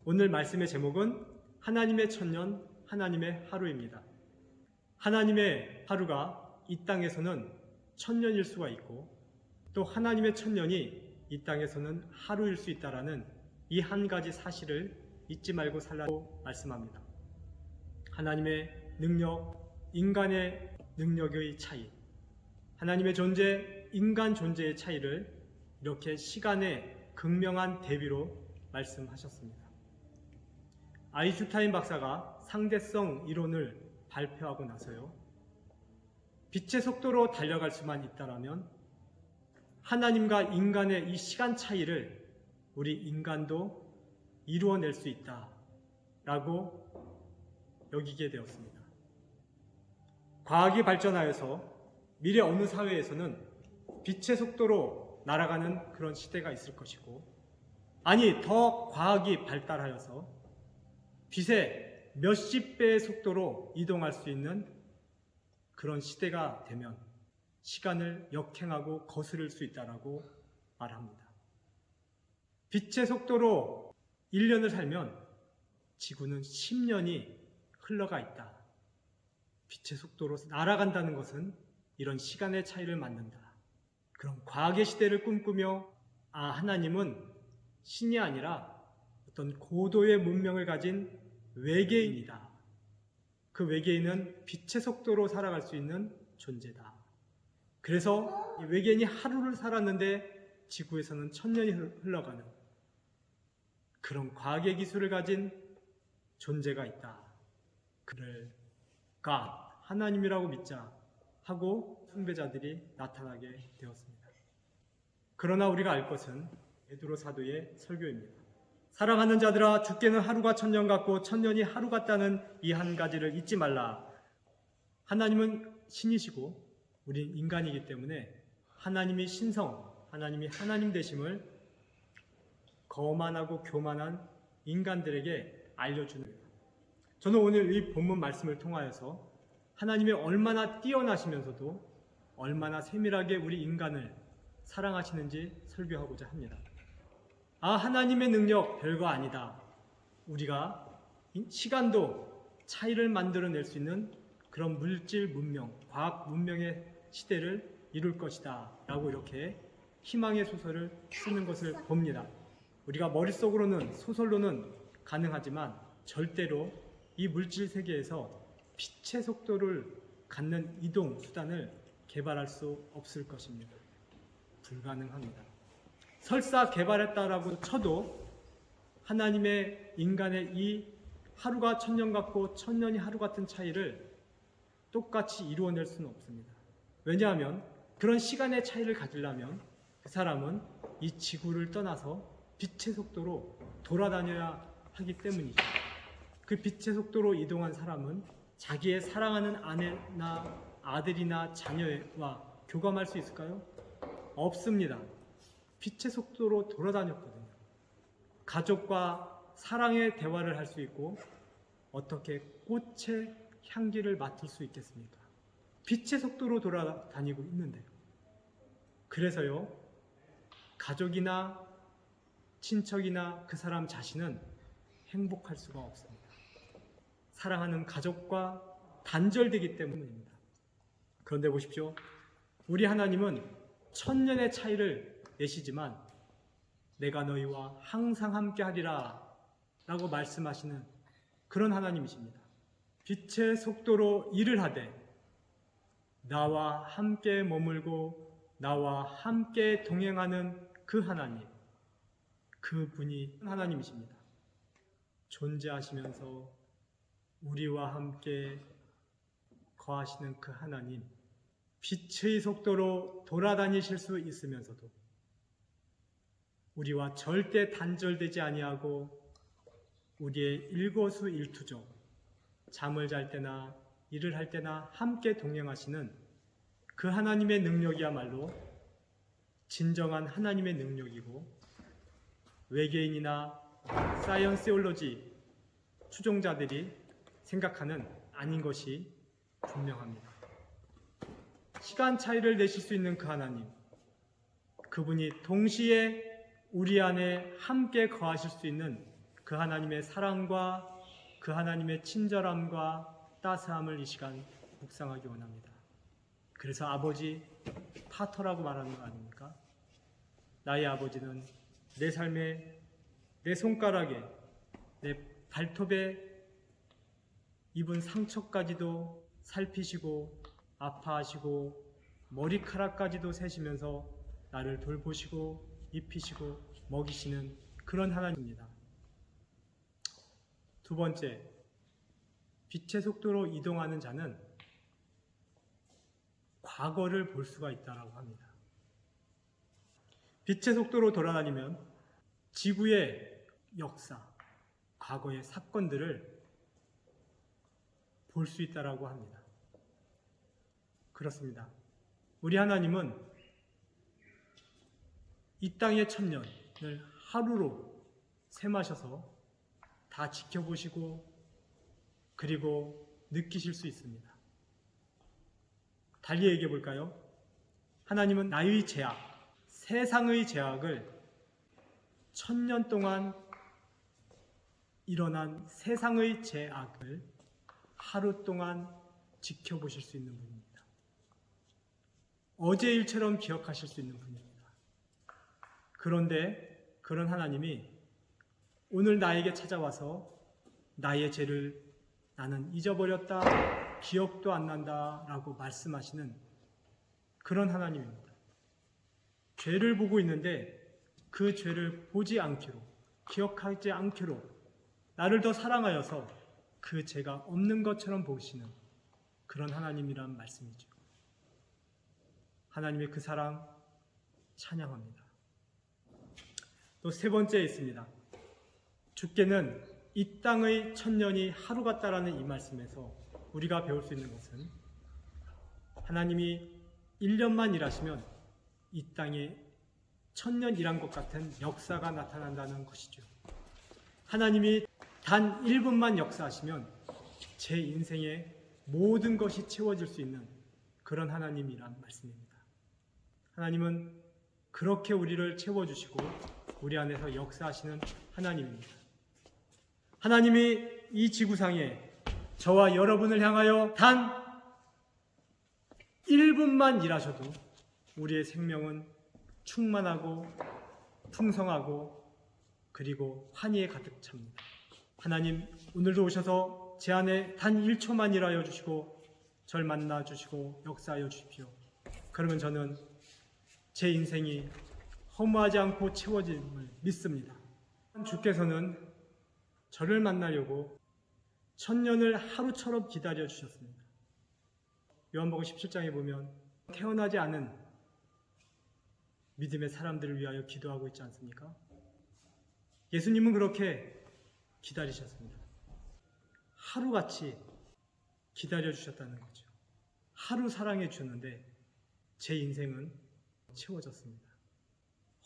오늘 말씀의 제목은 하나님의 천년, 하나님의 하루입니다. 하나님의 하루가 이 땅에서는 천년일 수가 있고 또 하나님의 천년이 이 땅에서는 하루일 수 있다라는 이 한 가지 사실을 잊지 말고 살라고 말씀합니다. 하나님의 능력, 인간의 능력의 차이, 하나님의 존재, 인간 존재의 차이를 이렇게 시간의 극명한 대비로 말씀하셨습니다. 아인슈타인 박사가 상대성 이론을 발표하고 나서요, 빛의 속도로 달려갈 수만 있다라면 하나님과 인간의 이 시간 차이를 우리 인간도 이루어낼 수 있다라고 여기게 되었습니다. 과학이 발전하여서 미래 어느 사회에서는 빛의 속도로 날아가는 그런 시대가 있을 것이고, 아니 더 과학이 발달하여서 빛의 몇십 배의 속도로 이동할 수 있는 그런 시대가 되면 시간을 역행하고 거스를 수 있다라고 말합니다. 빛의 속도로 1년을 살면 지구는 10년이 흘러가 있다. 빛의 속도로 날아간다는 것은 이런 시간의 차이를 맞는다. 그럼 과학의 시대를 꿈꾸며 하나님은 신이 아니라 어떤 고도의 문명을 가진 외계인이다. 그 외계인은 빛의 속도로 살아갈 수 있는 존재다. 그래서 이 외계인이 하루를 살았는데 지구에서는 천년이 흘러가는 그런 과학의 기술을 가진 존재가 있다. 그를 하나님이라고 믿자 하고 숭배자들이 나타나게 되었습니다. 그러나 우리가 알 것은 베드로 사도의 설교입니다. 사랑하는 자들아, 주께는 하루가 천년 같고 천년이 하루 같다는 이 한 가지를 잊지 말라. 하나님은 신이시고 우린 인간이기 때문에 하나님이 신성, 하나님이 하나님 되심을 거만하고 교만한 인간들에게 알려주는 거예요. 저는 오늘 이 본문 말씀을 통하여서 하나님이 얼마나 뛰어나시면서도 얼마나 세밀하게 우리 인간을 사랑하시는지 설교하고자 합니다. 하나님의 능력 별거 아니다. 우리가 시간도 차이를 만들어낼 수 있는 그런 물질 문명, 과학 문명의 시대를 이룰 것이다 라고 이렇게 희망의 소설을 쓰는 것을 봅니다. 우리가 머릿속으로는, 소설로는 가능하지만 절대로 이 물질 세계에서 빛의 속도를 갖는 이동 수단을 개발할 수 없을 것입니다. 불가능합니다. 설사 개발했다라고 쳐도 하나님의 인간의 이 하루가 천년 같고 천년이 하루 같은 차이를 똑같이 이루어낼 수는 없습니다. 왜냐하면 그런 시간의 차이를 가지려면 그 사람은 이 지구를 떠나서 빛의 속도로 돌아다녀야 하기 때문이죠. 그 빛의 속도로 이동한 사람은 자기의 사랑하는 아내나 아들이나 자녀와 교감할 수 있을까요? 없습니다. 빛의 속도로 돌아다녔거든요. 가족과 사랑의 대화를 할 수 있고 어떻게 꽃의 향기를 맡을 수 있겠습니까? 빛의 속도로 돌아다니고 있는데요. 그래서요, 가족이나 친척이나 그 사람 자신은 행복할 수가 없습니다. 사랑하는 가족과 단절되기 때문입니다. 그런데 보십시오. 우리 하나님은 천년의 차이를 내시지만 내가 너희와 항상 함께 하리라 라고 말씀하시는 그런 하나님이십니다. 빛의 속도로 일을 하되 나와 함께 머물고 나와 함께 동행하는 그 하나님, 그분이 하나님이십니다. 존재하시면서 우리와 함께 거하시는 그 하나님, 빛의 속도로 돌아다니실 수 있으면서도 우리와 절대 단절되지 아니하고 우리의 일거수일투족, 잠을 잘 때나 일을 할 때나 함께 동행하시는 그 하나님의 능력이야말로 진정한 하나님의 능력이고, 외계인이나 사이언스올로지 추종자들이 생각하는 아닌 것이 분명합니다. 시간 차이를 내실 수 있는 그 하나님, 그분이 동시에 우리 안에 함께 거하실 수 있는 그 그 하나님의 사랑과 그 하나님의 친절함과 따스함을 이 시간 묵상하기 원합니다. 그래서 아버지 파터라고 말하는 거 아닙니까? 나의 아버지는 내 삶에, 내 손가락에, 내 발톱에 입은 상처까지도 살피시고 아파하시고 머리카락까지도 세시면서 나를 돌보시고 입히시고 먹이시는 그런 하나님입니다. 두 번째, 빛의 속도로 이동하는 자는 과거를 볼 수가 있다고 합니다. 빛의 속도로 돌아다니면 지구의 역사, 과거의 사건들을 볼 수 있다고 합니다. 그렇습니다. 우리 하나님은 이 땅의 천년을 하루로 셈하셔서 다 지켜보시고 그리고 느끼실 수 있습니다. 달리 얘기해 볼까요? 하나님은 나의 죄악, 세상의 죄악을 천년 동안 일어난 세상의 죄악을 하루 동안 지켜보실 수 있는 분입니다. 어제 일처럼 기억하실 수 있는 분입니다. 그런데 그런 하나님이 오늘 나에게 찾아와서 나의 죄를 나는 잊어버렸다, 기억도 안 난다 라고 말씀하시는 그런 하나님입니다. 죄를 보고 있는데 그 죄를 보지 않기로, 기억하지 않기로 나를 더 사랑하여서 그 죄가 없는 것처럼 보시는 그런 하나님이란 말씀이죠. 하나님의 그 사랑 찬양합니다. 또 세 번째 있습니다. 주께는 이 땅의 천년이 하루 같다라는 이 말씀에서 우리가 배울 수 있는 것은 하나님이 1년만 일하시면 이 땅에 천년 일한 것 같은 역사가 나타난다는 것이죠. 하나님이 단 1분만 역사하시면 제 인생의 모든 것이 채워질 수 있는 그런 하나님이란 말씀입니다. 하나님은 그렇게 우리를 채워주시고 우리 안에서 역사하시는 하나님입니다. 하나님이 이 지구상에 저와 여러분을 향하여 단 1분만 일하셔도 우리의 생명은 충만하고 풍성하고 그리고 환희에 가득 찹니다. 하나님 오늘도 오셔서 제 안에 단 1초만 일하여 주시고 절 만나 주시고 역사하여 주십시오. 그러면 저는 제 인생이 허무하지 않고 채워짐을 믿습니다. 주께서는 저를 만나려고 천년을 하루처럼 기다려 주셨습니다. 요한복음 17장에 보면 태어나지 않은 믿음의 사람들을 위하여 기도하고 있지 않습니까? 예수님은 그렇게 기다리셨습니다. 하루같이 기다려 주셨다는 거죠. 하루 사랑해 주는데 제 인생은 채워졌습니다.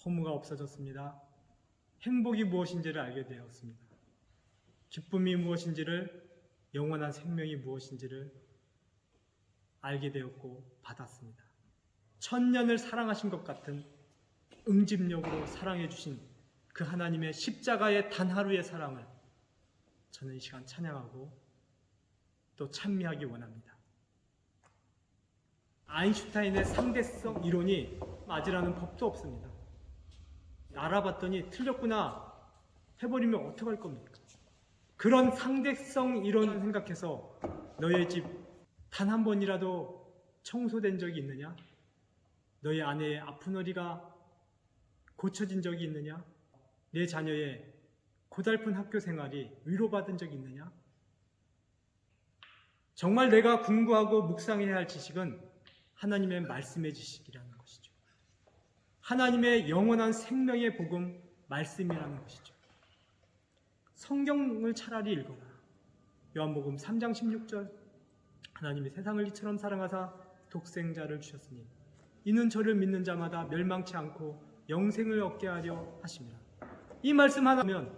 허무가 없어졌습니다. 행복이 무엇인지를 알게 되었습니다. 기쁨이 무엇인지를, 영원한 생명이 무엇인지를 알게 되었고 받았습니다. 천년을 사랑하신 것 같은 응집력으로 사랑해 주신 그 하나님의 십자가의 단 하루의 사랑을 저는 이 시간 찬양하고 또 찬미하기 원합니다. 아인슈타인의 상대성 이론이 맞으라는 법도 없습니다. 알아봤더니 틀렸구나 해버리면 어떡할 겁니까? 그런 상대성 이론을 생각해서 너의 집 단 한 번이라도 청소된 적이 있느냐? 너의 아내의 아픈 허리가 고쳐진 적이 있느냐? 내 자녀의 고달픈 학교 생활이 위로받은 적이 있느냐? 정말 내가 공부하고 묵상해야 할 지식은 하나님의 말씀의 지식이라는 것이죠. 하나님의 영원한 생명의 복음 말씀이라는 것이죠. 성경을 차라리 읽어라. 요한복음 3장 16절 하나님이 세상을 이처럼 사랑하사 독생자를 주셨으니 이는 저를 믿는 자마다 멸망치 않고 영생을 얻게 하려 하십니다. 이 말씀 하나면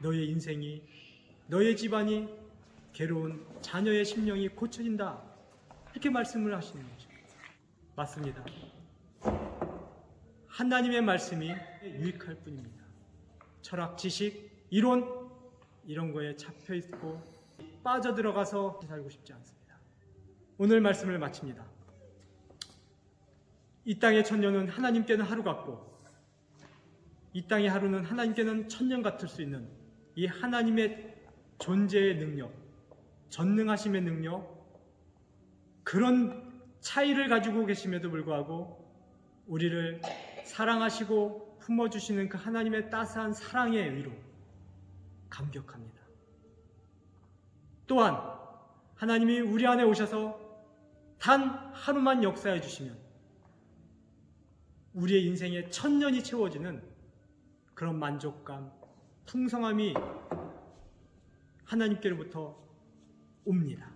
너의 인생이, 너의 집안이, 괴로운 자녀의 심령이 고쳐진다. 이렇게 말씀을 하시는 거죠. 맞습니다. 하나님의 말씀이 유익할 뿐입니다. 철학, 지식, 이론 이런 거에 잡혀 있고 빠져들어가서 살고 싶지 않습니다. 오늘 말씀을 마칩니다. 이 땅의 천년은 하나님께는 하루 같고 이 땅의 하루는 하나님께는 천년 같을 수 있는 이 하나님의 존재의 능력, 전능하심의 능력, 그런 차이를 가지고 계심에도 불구하고 우리를 사랑하시고 품어주시는 그 하나님의 따스한 사랑의 위로 감격합니다. 또한 하나님이 우리 안에 오셔서 단 하루만 역사해 주시면 우리의 인생에 천년이 채워지는 그런 만족감, 풍성함이 하나님께로부터 옵니다.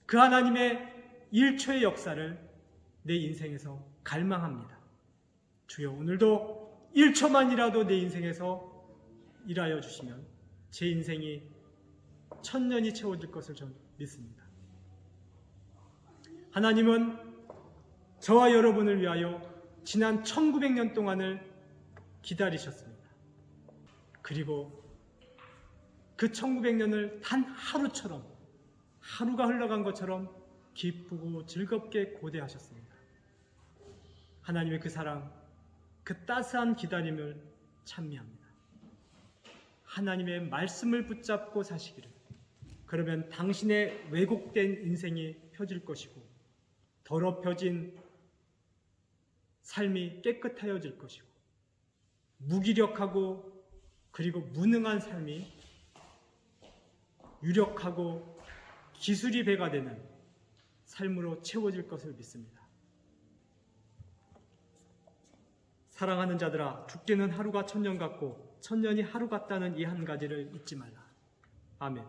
그 하나님의 1초의 역사를 내 인생에서 갈망합니다. 주여, 오늘도 1초만이라도 내 인생에서 일하여 주시면 제 인생이 천년이 채워질 것을 저는 믿습니다. 하나님은 저와 여러분을 위하여 지난 1900년 동안을 기다리셨습니다. 그리고 그 1900년을 단 하루처럼, 하루가 흘러간 것처럼 기쁘고 즐겁게 고대하셨습니다. 하나님의 그 사랑, 그 따스한 기다림을 찬미합니다. 하나님의 말씀을 붙잡고 사시기를, 그러면 당신의 왜곡된 인생이 펴질 것이고 더럽혀진 삶이 깨끗하여질 것이고 무기력하고 그리고 무능한 삶이 유력하고 기술이 배가 되는 삶으로 채워질 것을 믿습니다. 사랑하는 자들아, 죽게는 하루가 천년 같고 천년이 하루 같다는 이 한 가지를 잊지 말라. 아멘.